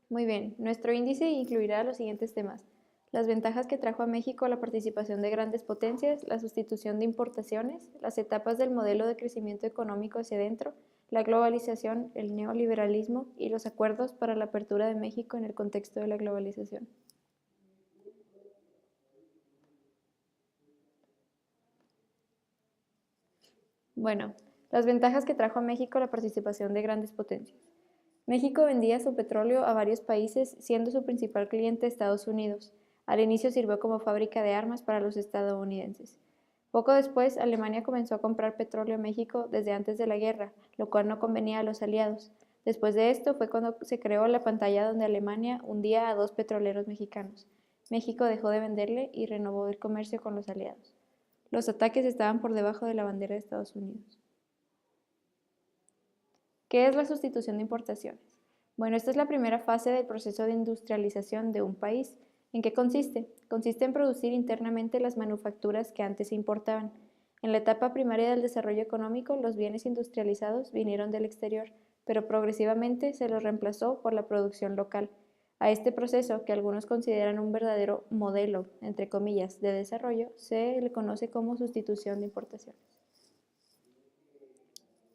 Muy bien, nuestro índice incluirá los siguientes temas: las ventajas que trajo a México la participación de grandes potencias, la sustitución de importaciones, las etapas del modelo de crecimiento económico hacia adentro, la globalización, el neoliberalismo y los acuerdos para la apertura de México en el contexto de la globalización. Bueno, las ventajas que trajo a México la participación de grandes potencias. México vendía su petróleo a varios países, siendo su principal cliente Estados Unidos. Al inicio sirvió como fábrica de armas para los estadounidenses. Poco después, Alemania comenzó a comprar petróleo a México desde antes de la guerra, lo cual no convenía a los aliados. Después de esto fue cuando se creó la pantalla donde Alemania hundía a dos petroleros mexicanos. México dejó de venderle y renovó el comercio con los aliados. Los ataques estaban por debajo de la bandera de Estados Unidos. ¿Qué es la sustitución de importaciones? Bueno, esta es la primera fase del proceso de industrialización de un país. ¿En qué consiste? Consiste en producir internamente las manufacturas que antes se importaban. En la etapa primaria del desarrollo económico, los bienes industrializados vinieron del exterior, pero progresivamente se los reemplazó por la producción local. A este proceso, que algunos consideran un verdadero modelo, entre comillas, de desarrollo, se le conoce como sustitución de importaciones.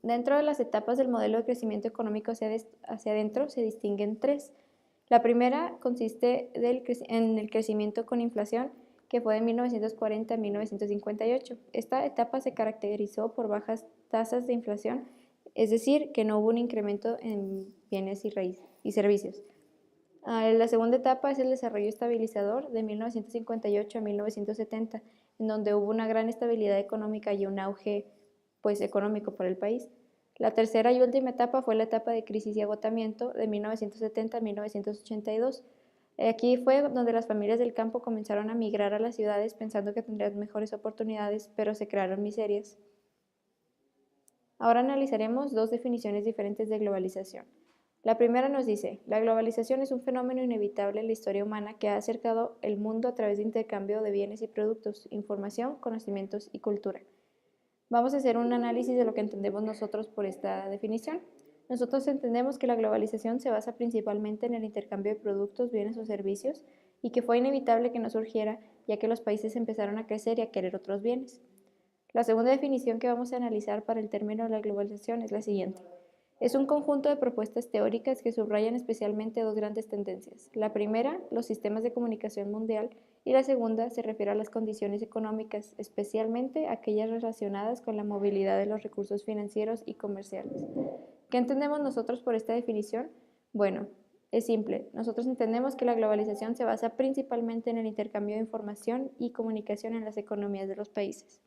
Dentro de las etapas del modelo de crecimiento económico hacia adentro se distinguen tres. La primera consiste en el crecimiento con inflación, que fue de 1940 a 1958. Esta etapa se caracterizó por bajas tasas de inflación, es decir, que no hubo un incremento en bienes y servicios. La segunda etapa es el desarrollo estabilizador de 1958 a 1970, en donde hubo una gran estabilidad económica y un auge económico para el país. La tercera y última etapa fue la etapa de crisis y agotamiento de 1970 a 1982. Aquí fue donde las familias del campo comenzaron a migrar a las ciudades pensando que tendrían mejores oportunidades, pero se crearon miserias. Ahora analizaremos dos definiciones diferentes de globalización. La primera nos dice: la globalización es un fenómeno inevitable en la historia humana que ha acercado el mundo a través de intercambio de bienes y productos, información, conocimientos y cultura. Vamos a hacer un análisis de lo que entendemos nosotros por esta definición. Nosotros entendemos que la globalización se basa principalmente en el intercambio de productos, bienes o servicios y que fue inevitable que no surgiera ya que los países empezaron a crecer y a querer otros bienes. La segunda definición que vamos a analizar para el término de la globalización es la siguiente: es un conjunto de propuestas teóricas que subrayan especialmente dos grandes tendencias. La primera, los sistemas de comunicación mundial, y la segunda se refiere a las condiciones económicas, especialmente aquellas relacionadas con la movilidad de los recursos financieros y comerciales. ¿Qué entendemos nosotros por esta definición? Bueno, es simple. Nosotros entendemos que la globalización se basa principalmente en el intercambio de información y comunicación en las economías de los países.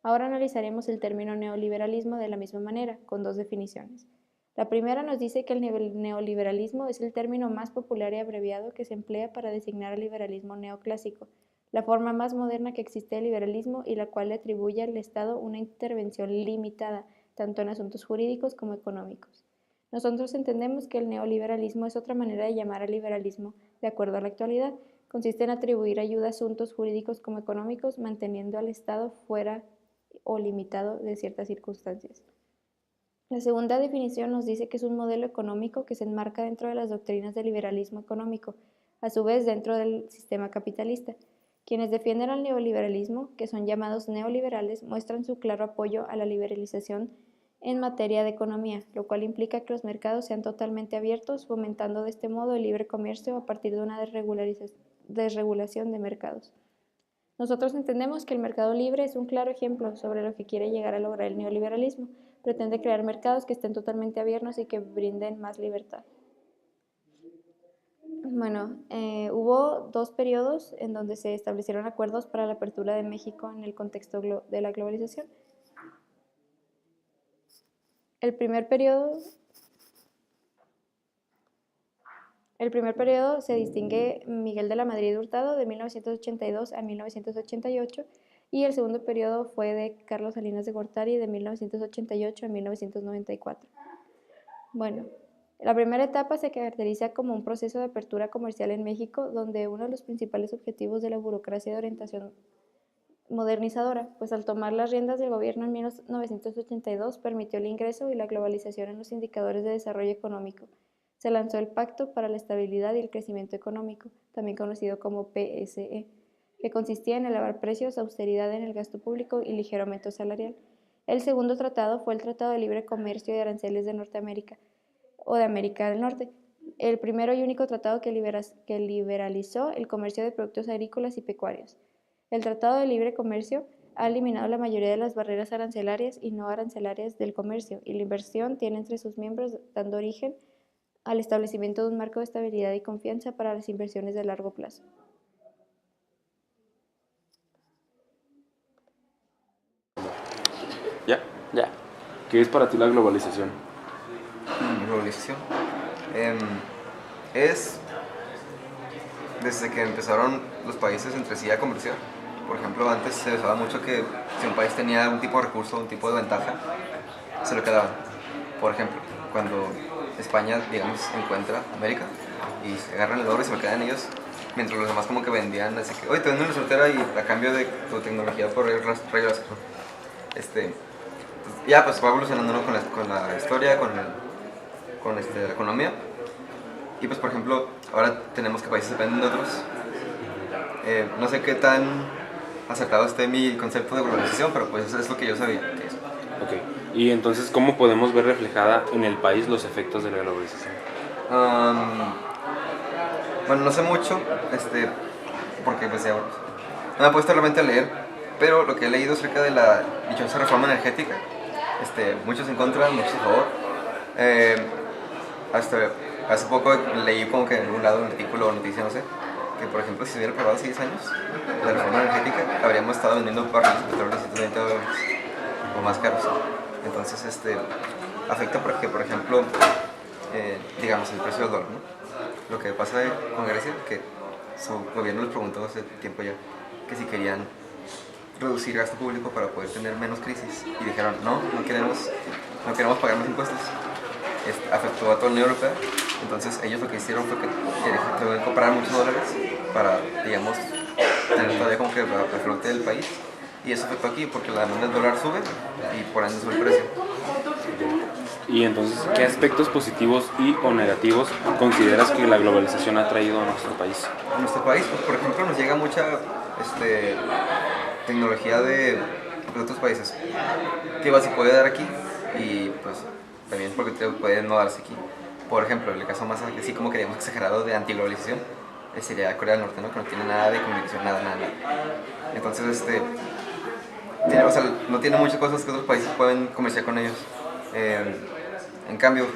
Ahora analizaremos el término neoliberalismo de la misma manera, con dos definiciones. La primera nos dice que el neoliberalismo es el término más popular y abreviado que se emplea para designar al liberalismo neoclásico, la forma más moderna que existe de liberalismo y la cual le atribuye al Estado una intervención limitada, tanto en asuntos jurídicos como económicos. Nosotros entendemos que el neoliberalismo es otra manera de llamar al liberalismo de acuerdo a la actualidad. Consiste en atribuir ayuda a asuntos jurídicos como económicos, manteniendo al Estado fuera o limitado de ciertas circunstancias. La segunda definición nos dice que es un modelo económico que se enmarca dentro de las doctrinas del liberalismo económico, a su vez dentro del sistema capitalista. Quienes defienden al neoliberalismo, que son llamados neoliberales, muestran su claro apoyo a la liberalización en materia de economía, lo cual implica que los mercados sean totalmente abiertos, fomentando de este modo el libre comercio a partir de una desregulación de mercados. Nosotros entendemos que el mercado libre es un claro ejemplo sobre lo que quiere llegar a lograr el neoliberalismo. Pretende crear mercados que estén totalmente abiertos y que brinden más libertad. Bueno, hubo dos periodos en donde se establecieron acuerdos para la apertura de México en el contexto de la globalización. El primer periodo se distingue Miguel de la Madrid Hurtado de 1982 a 1988 y el segundo periodo fue de Carlos Salinas de Gortari de 1988 a 1994. Bueno, la primera etapa se caracteriza como un proceso de apertura comercial en México, donde uno de los principales objetivos de la burocracia de orientación modernizadora, pues al tomar las riendas del gobierno en 1982 permitió el ingreso y la globalización en los indicadores de desarrollo económico. se lanzó el Pacto para la Estabilidad y el Crecimiento Económico, también conocido como PSE, que consistía en elevar precios, austeridad en el gasto público y ligero aumento salarial. El segundo tratado fue el Tratado de Libre Comercio y Aranceles de Norteamérica o de América del Norte, el primero y único tratado que liberalizó el comercio de productos agrícolas y pecuarios. El Tratado de Libre Comercio ha eliminado la mayoría de las barreras arancelarias y no arancelarias del comercio, y la inversión tiene entre sus miembros, dando origen al establecimiento de un marco de estabilidad y confianza para las inversiones de largo plazo. ¿Ya? Ya. ¿Qué es para ti la globalización? Globalización. Es desde que empezaron los países entre sí a comerciar. Por ejemplo, antes se usaba mucho que si un país tenía algún tipo de recurso, un tipo de ventaja, se lo quedaban. Por ejemplo, cuando España, digamos, encuentra América y se agarran el oro y se lo quedan ellos, mientras los demás como que vendían, así que, oye, te vendo una soltera y a cambio de tu tecnología por rayos láser. Ya pues va evolucionando, ¿no? con la historia, con la economía. Y pues por ejemplo, ahora tenemos que países dependen de otros. No sé qué tan acertado esté mi concepto de globalización, pero pues eso es lo que yo sabía. Ok. Y entonces, ¿cómo podemos ver reflejada en el país los efectos de la globalización? Bueno, no sé mucho, porque pues ya no me he puesto realmente a leer, pero lo que he leído acerca de la dichosa reforma energética, muchos en contra, muchos a favor. Hasta hace poco leí como que en algún lado un artículo o noticia, no sé, que por ejemplo si se hubiera aprobado hace 10 años la reforma energética, habríamos estado vendiendo barriles de petróleo de $120 o más caros. Entonces afecta porque, por ejemplo, digamos el precio del dólar, ¿no? Lo que pasa con Grecia, que su gobierno les preguntó hace tiempo ya que si querían reducir gasto público para poder tener menos crisis, y dijeron no queremos pagar más impuestos. Afectó a toda la Unión Europea. Entonces ellos lo que hicieron fue que tuvieron que comprar muchos dólares para, digamos, tener todavía como que la flote del país, y eso afectó aquí porque la demanda del dólar sube y por ende sube el precio. Y entonces, ¿qué aspectos positivos y o negativos consideras que la globalización ha traído a nuestro país? A nuestro país, pues por ejemplo, nos llega mucha tecnología de otros países que se puede dar aquí, y pues también porque puede no darse aquí. Por ejemplo, el caso más así como que digamos exagerado de antiglobalización sería Corea del Norte, ¿no? Que no tiene nada de comunicación, nada. Entonces, no tiene muchas cosas que otros países pueden comerciar con ellos. En cambio,